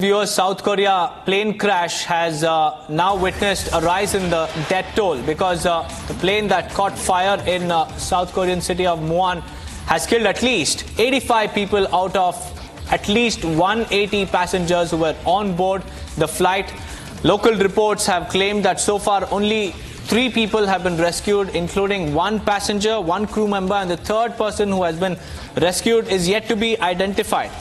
Viewers, South Korea plane crash has now witnessed a rise in the death toll because the plane that caught fire in South Korean city of Muan has killed at least 85 people out of at least 180 passengers who were on board the flight. Local reports have claimed that so far only 3 people have been rescued, including 1 passenger, 1 crew member, and the third person who has been rescued is yet to be identified.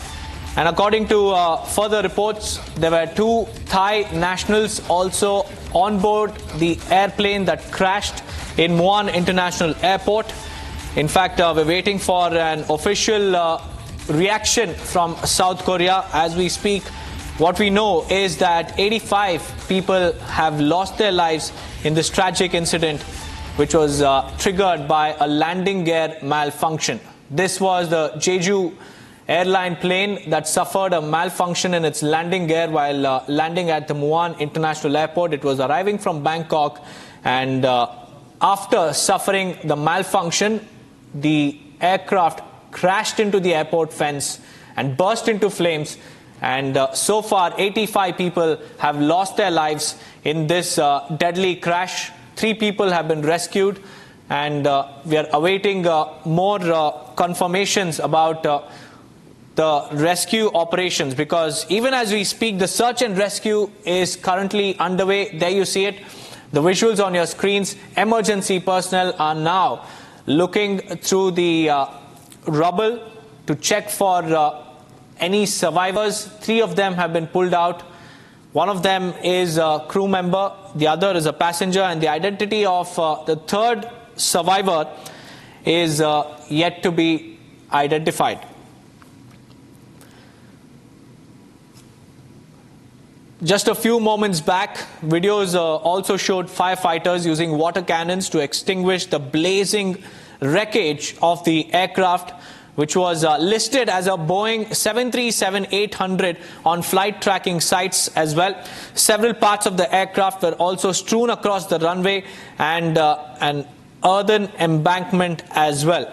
And according to further reports, there were 2 Thai nationals also on board the airplane that crashed in Muan International Airport. In fact, we're waiting for an official reaction from South Korea as we speak. What we know is that 85 people have lost their lives in this tragic incident, which was triggered by a landing gear malfunction. This was the Jeju airline plane that suffered a malfunction in its landing gear while landing at the Muan International Airport. It was arriving from Bangkok, and after suffering the malfunction, the aircraft crashed into the airport fence and burst into flames. And so far, 85 people have lost their lives in this deadly crash. 3 people have been rescued, and we are awaiting more confirmations about the rescue operations, because even as we speak, the search and rescue is currently underway. There you see it, the visuals on your screens. Emergency personnel are now looking through the rubble to check for any survivors. 3 of them have been pulled out. 1 of them is a crew member, the other is a passenger, and the identity of the third survivor is yet to be identified. Just a few moments back, videos also showed firefighters using water cannons to extinguish the blazing wreckage of the aircraft, which was listed as a Boeing 737-800 on flight tracking sites as well. Several parts of the aircraft were also strewn across the runway and an earthen embankment as well.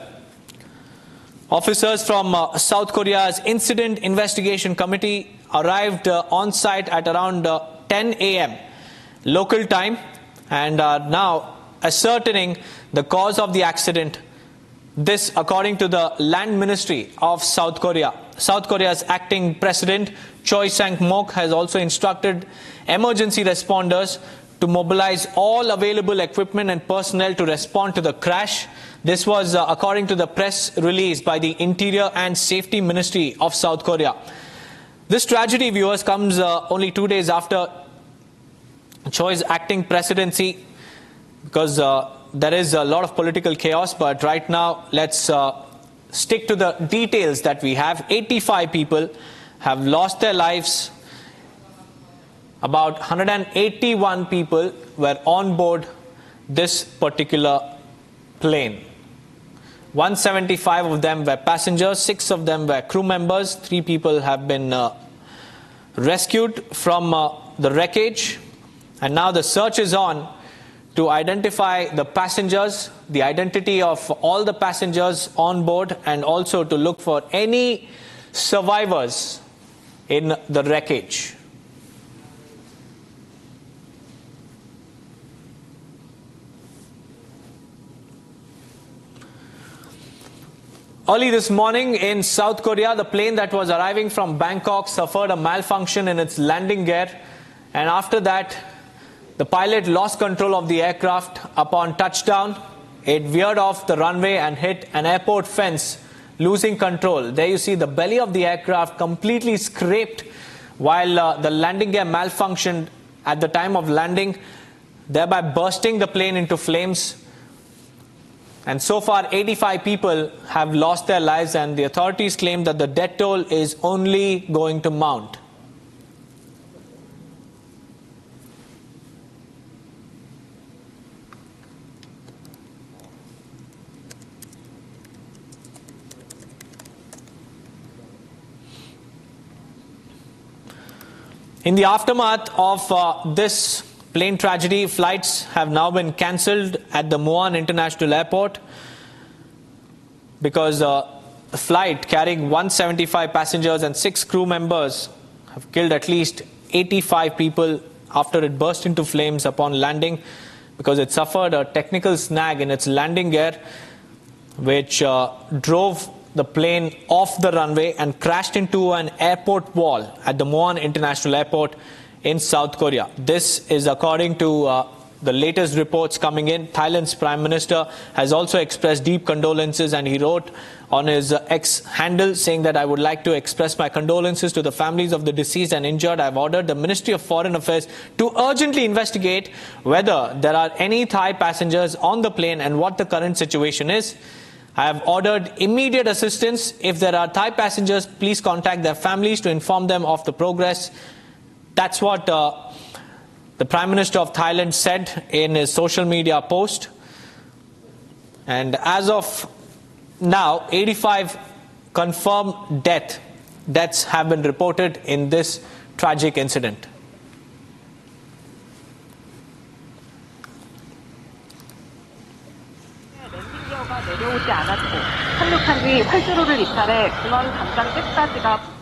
Officers from South Korea's Incident Investigation Committee arrived on site at around 10 a.m. local time and are now ascertaining the cause of the accident. This, according to the Land Ministry of South Korea. South Korea's acting president, Choi Sang-mok, has also instructed emergency responders to mobilize all available equipment and personnel to respond to the crash. This was according to the press release by the Interior and Safety Ministry of South Korea. This tragedy, viewers, comes only 2 days after Choi's acting presidency, because there is a lot of political chaos. But right now, let's stick to the details that we have. 85 people have lost their lives. About 181 people were on board this particular plane. 175 of them were passengers, 6 of them were crew members. 3 people have been rescued from the wreckage, and now the search is on to identify the passengers, the identity of all the passengers on board, and also to look for any survivors in the wreckage. Early this morning in South Korea, the plane that was arriving from Bangkok suffered a malfunction in its landing gear, and after that, the pilot lost control of the aircraft upon touchdown. It veered off the runway and hit an airport fence, losing control. There you see the belly of the aircraft completely scraped while the landing gear malfunctioned at the time of landing, thereby bursting the plane into flames. And so far, 85 people have lost their lives, and the authorities claim that the death toll is only going to mount. In the aftermath of this plane tragedy, flights have now been cancelled at the Muan International Airport because the flight carrying 175 passengers and 6 crew members have killed at least 85 people after it burst into flames upon landing because it suffered a technical snag in its landing gear, which drove the plane off the runway and crashed into an airport wall at the Muan International Airport in South Korea. This is according to the latest reports coming in. Thailand's Prime Minister has also expressed deep condolences, and he wrote on his X handle saying that, "I would like to express my condolences to the families of the deceased and injured. I have ordered the Ministry of Foreign Affairs to urgently investigate whether there are any Thai passengers on the plane and what the current situation is. I have ordered immediate assistance. If there are Thai passengers, please contact their families to inform them of the progress." That's what the Prime Minister of Thailand said in his social media post. And as of now, 85 confirmed deaths have been reported in this tragic incident. 내려오지 않았고 착륙한 뒤 활주로를 이탈해 근원 담장 끝까지가